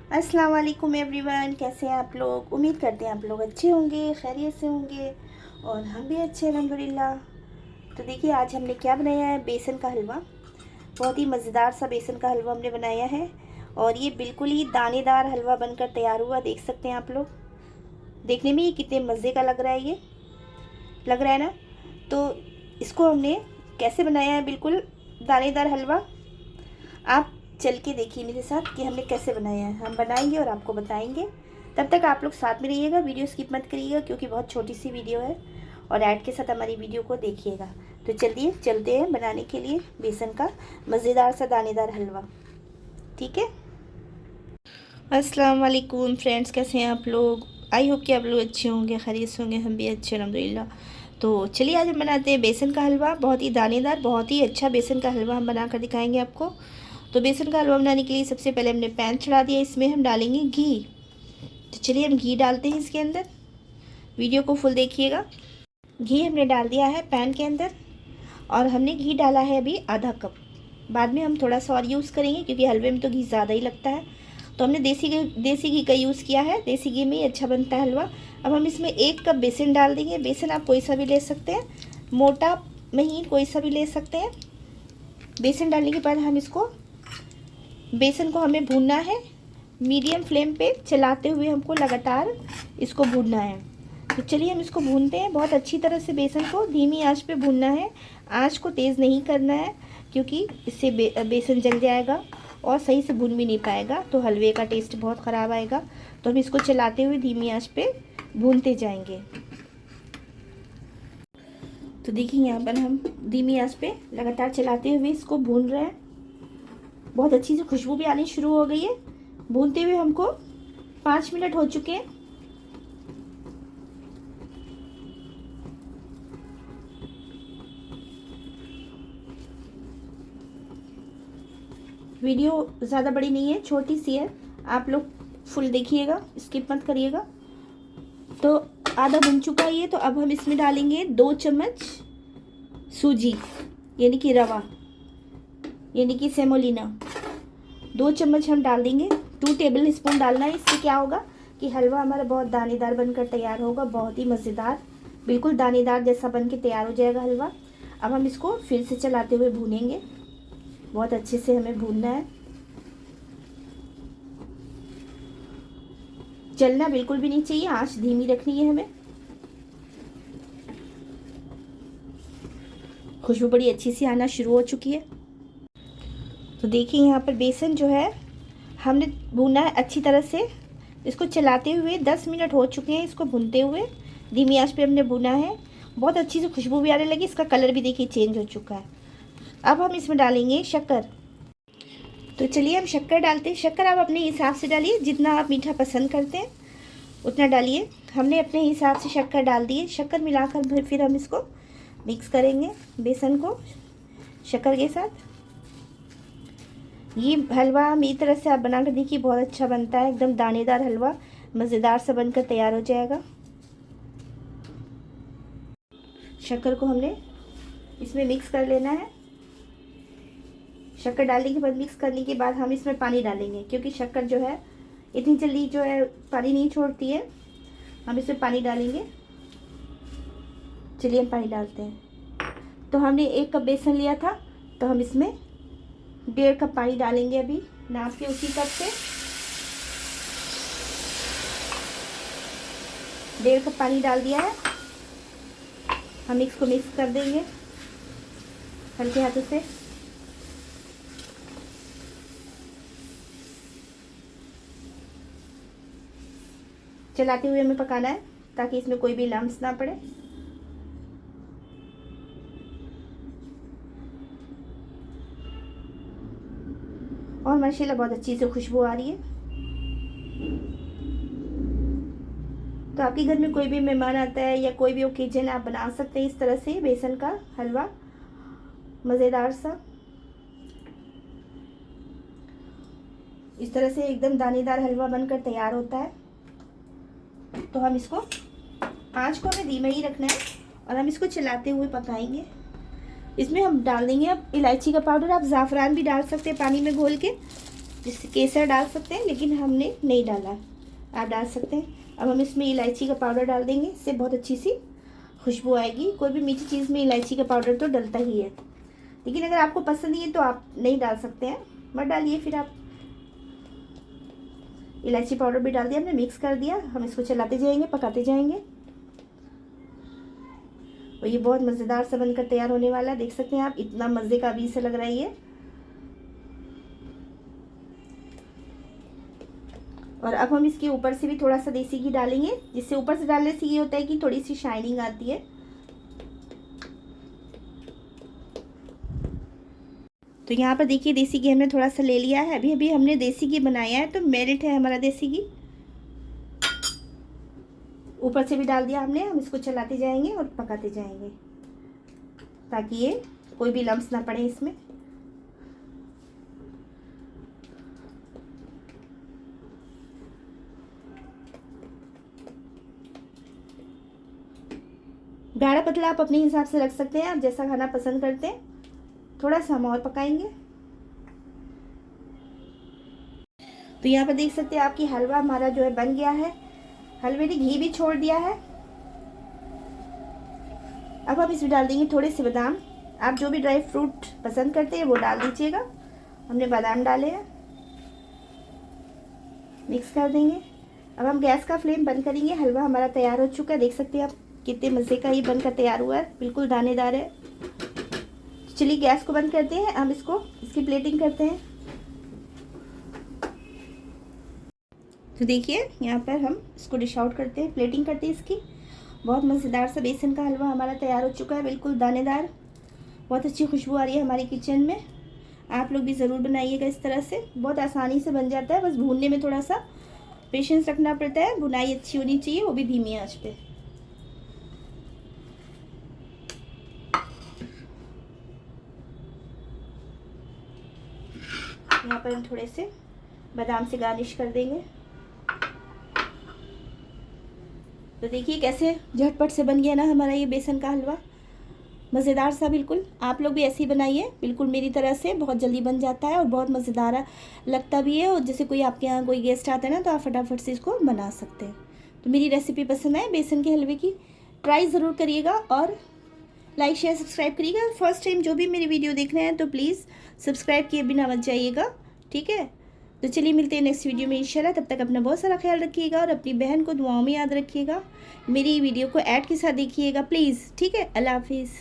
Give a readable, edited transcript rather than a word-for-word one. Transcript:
अस्सलाम वालेकुम एवरीवन, कैसे हैं आप लोग। उम्मीद करते हैं आप लोग अच्छे होंगे, खैरियत से होंगे और हम भी अच्छे अल्हम्दुलिल्लाह। तो देखिए आज हमने क्या बनाया है, बेसन का हलवा। बहुत ही मज़ेदार सा बेसन का हलवा हमने बनाया है और ये बिल्कुल ही दानेदार हलवा बनकर तैयार हुआ। देख सकते हैं आप लोग, देखने में ही कितने मज़े का लग रहा है। ये लग रहा है ना। तो इसको हमने कैसे बनाया है, बिल्कुल दानेदार हलवा। आप चल के देखिए मेरे साथ कि हमने कैसे बनाया है। हम बनाएंगे और आपको बताएंगे। तब तक आप लोग साथ में रहिएगा, वीडियो स्किप मत करिएगा क्योंकि बहुत छोटी सी वीडियो है और ऐड के साथ हमारी वीडियो को देखिएगा। तो चलिए चलते हैं बनाने के लिए बेसन का मज़ेदार सा दानेदार हलवा। ठीक है। अस्सलाम वालेकुम फ्रेंड्स, कैसे हैं आप लोग। आई होप कि आप लोग अच्छे होंगे, खैरियत से होंगे। हम भी अच्छे अल्हम्दुलिल्लाह। तो चलिए आज हम बनाते हैं बेसन का हलवा। बहुत ही दानेदार, बहुत ही अच्छा बेसन का हलवा हम बना कर दिखाएंगे आपको। तो बेसन का हलवा बनाने के लिए सबसे पहले हमने पैन चढ़ा दिया, इसमें हम डालेंगे घी। तो चलिए हम घी डालते हैं इसके अंदर। वीडियो को फुल देखिएगा। घी हमने डाल दिया है पैन के अंदर और हमने घी डाला है अभी आधा कप। बाद में हम थोड़ा सा और यूज़ करेंगे क्योंकि हलवे में तो घी ज़्यादा ही लगता है। तो हमने देसी घी का यूज़ किया है। देसी घी में ही अच्छा बनता है हलवा। अब हम इसमें 1 कप बेसन डाल देंगे। बेसन आप कोई सा भी ले सकते हैं, मोटा महीन कोई सा भी ले सकते हैं। बेसन डालने के बाद हम इसको, बेसन को हमें भूनना है। मीडियम फ्लेम पे चलाते हुए हमको लगातार इसको भूनना है। तो चलिए हम इसको भूनते हैं बहुत अच्छी तरह से। बेसन को धीमी आंच पे भूनना है, आंच को तेज़ नहीं करना है क्योंकि इससे बेसन जल जाएगा और सही से भून भी नहीं पाएगा तो हलवे का टेस्ट बहुत ख़राब आएगा। तो हम इसको चलाते हुए धीमी आंच पे भूनते जाएंगे। तो देखिए यहाँ पर हम धीमी आंच पे लगातार चलाते हुए इसको भून रहे हैं। बहुत अच्छी सी खुशबू भी आनी शुरू हो गई है। भूनते हुए हमको 5 मिनट हो चुके हैं। वीडियो ज़्यादा बड़ी नहीं है, छोटी सी है। आप लोग फुल देखिएगा, स्किप मत करिएगा। तो आधा बन चुका है ये। तो अब हम इसमें डालेंगे 2 चम्मच सूजी यानी कि रवा, यानी कि सेमोलिना। 2 चम्मच हम डाल देंगे। 2 टेबल स्पून डालना है। इससे क्या होगा कि हलवा हमारा बहुत दानेदार बनकर तैयार होगा, बहुत ही मज़ेदार, बिल्कुल दानेदार जैसा बन के तैयार हो जाएगा हलवा। अब हम इसको फिर से चलाते हुए भूनेंगे। बहुत अच्छे से हमें भूनना है, जलना बिल्कुल भी नहीं चाहिए, आंच धीमी रखनी है हमें। खुशबू बड़ी अच्छी सी आना शुरू हो चुकी है। तो देखिए यहाँ पर बेसन जो है हमने भूना है अच्छी तरह से। इसको चलाते हुए 10 मिनट हो चुके हैं। इसको भूनते हुए धीमी आंच पे हमने भुना है। बहुत अच्छी सी खुशबू भी आने लगी, इसका कलर भी देखिए चेंज हो चुका है। अब हम इसमें डालेंगे शक्कर। तो चलिए हम शक्कर डालते हैं। शक्कर आप अपने हिसाब से डालिए, जितना आप मीठा पसंद करते हैं उतना डालिए। हमने अपने हिसाब से शक्कर डाल दिए। शक्कर मिलाकर फिर हम इसको मिक्स करेंगे बेसन को शक्कर के साथ। ये हलवा मेरी तरह से आप बना कर देखिए, बहुत अच्छा बनता है। एकदम दानेदार हलवा मज़ेदार सा बनकर तैयार हो जाएगा। शक्कर को हमने इसमें मिक्स कर लेना है। शक्कर डालने के बाद, मिक्स करने के बाद हम इसमें पानी डालेंगे क्योंकि शक्कर जो है इतनी जल्दी जो है पानी नहीं छोड़ती है। हम इसमें पानी डालेंगे। चलिए हम पानी डालते हैं। तो हमने 1 कप बेसन लिया था, तो हम इसमें 1.5 कप पानी डालेंगे। अभी नाप के उसी कप से 1.5 कप पानी डाल दिया है। हम इसको मिक्स कर देंगे हल्के हाथों से। चलाते हुए हमें पकाना है ताकि इसमें कोई भी लम्स ना पड़े। और माशाल्लाह बहुत अच्छी से खुशबू आ रही है। तो आपके घर में कोई भी मेहमान आता है या कोई भी ओकेजन, आप बना सकते हैं इस तरह से बेसन का हलवा मज़ेदार सा। इस तरह से एकदम दानेदार हलवा बनकर तैयार होता है। तो हम इसको, आंच को हमें धीमा ही रखना है और हम इसको चलाते हुए पकाएंगे। इसमें हम डाल देंगे अब इलायची का पाउडर। आप ज़ाफ़रान भी डाल सकते हैं पानी में घोल के, जिससे केसर डाल सकते हैं, लेकिन हमने नहीं डाला, आप डाल सकते हैं। अब हम इसमें इलायची का पाउडर डाल देंगे, इससे बहुत अच्छी सी खुशबू आएगी। कोई भी मीठी चीज़ में इलायची का पाउडर तो डलता ही है, लेकिन अगर आपको पसंद नहीं है तो आप नहीं डाल सकते हैं, मत डालिए। फिर आप इलायची पाउडर भी डाल दिया हमने, मिक्स कर दिया। हम इसको चलाते जाएंगे, पकाते जाएंगे, और ये बहुत मज़ेदार सा बनकर तैयार होने वाला है। देख सकते हैं आप, इतना मज़े का अभी से लग रहा है ये। और अब हम इसके ऊपर से भी थोड़ा सा देसी घी डालेंगे, जिससे ऊपर से डालने से ये होता है कि थोड़ी सी शाइनिंग आती है। तो यहाँ पर देखिए देसी घी हमने थोड़ा सा ले लिया है। अभी अभी हमने देसी घी बनाया है, तो मेल्ट है हमारा देसी घी। ऊपर से भी डाल दिया हमने। हम इसको चलाते जाएंगे और पकाते जाएंगे, ताकि ये कोई भी लम्स ना पड़े इसमें। गाढ़ा पतला आप अपने हिसाब से रख सकते हैं, आप जैसा खाना पसंद करते हैं। थोड़ा सा हम और पकाएंगे। तो यहाँ पर देख सकते हैं आपकी हलवा हमारा जो है बन गया है। हलवे ने घी भी छोड़ दिया है। अब हम इसमें डाल देंगे थोड़े से बादाम। आप जो भी ड्राई फ्रूट पसंद करते हैं वो डाल दीजिएगा। हमने बादाम डाले हैं, मिक्स कर देंगे। अब हम गैस का फ्लेम बंद करेंगे। हलवा हमारा तैयार हो चुका है, देख सकते हैं आप कितने मज़े का ये बनकर तैयार हुआ है, बिल्कुल दानेदार है। चलिए गैस को बंद करते हैं, हम इसकी प्लेटिंग करते हैं। तो देखिए यहाँ पर हम इसको डिश आउट करते हैं, प्लेटिंग करते हैं इसकी। बहुत मज़ेदार सा बेसन का हलवा हमारा तैयार हो चुका है, बिल्कुल दानेदार। बहुत अच्छी खुशबू आ रही है हमारी किचन में। आप लोग भी ज़रूर बनाइएगा इस तरह से, बहुत आसानी से बन जाता है। बस भूनने में थोड़ा सा पेशेंस रखना पड़ता है, भुनाई अच्छी होनी चाहिए, वो भी धीमी आंच पे। यहाँ पर हम थोड़े से बादाम से गार्निश कर देंगे। तो देखिए कैसे झटपट से बन गया ना हमारा ये बेसन का हलवा, मज़ेदार सा बिल्कुल। आप लोग भी ऐसे ही बनाइए, बिल्कुल मेरी तरह से। बहुत जल्दी बन जाता है और बहुत मज़ेदार लगता भी है। और जैसे कोई आपके यहाँ कोई गेस्ट आता है ना, तो आप फटाफट से इसको बना सकते हैं। तो मेरी रेसिपी पसंद आए बेसन के हलवे की, ट्राई ज़रूर करिएगा और लाइक शेयर सब्सक्राइब करिएगा। फर्स्ट टाइम जो भी मेरी वीडियो देख रहे हैं तो प्लीज़ सब्सक्राइब किए बिना मत जाइएगा, ठीक है। तो चलिए मिलते हैं नेक्स्ट वीडियो में इंशाल्लाह। तब तक अपना बहुत सारा ख्याल रखिएगा और अपनी बहन को दुआओं में याद रखिएगा। मेरी वीडियो को ऐड के साथ देखिएगा प्लीज़, ठीक है। अल्लाह हाफिज़।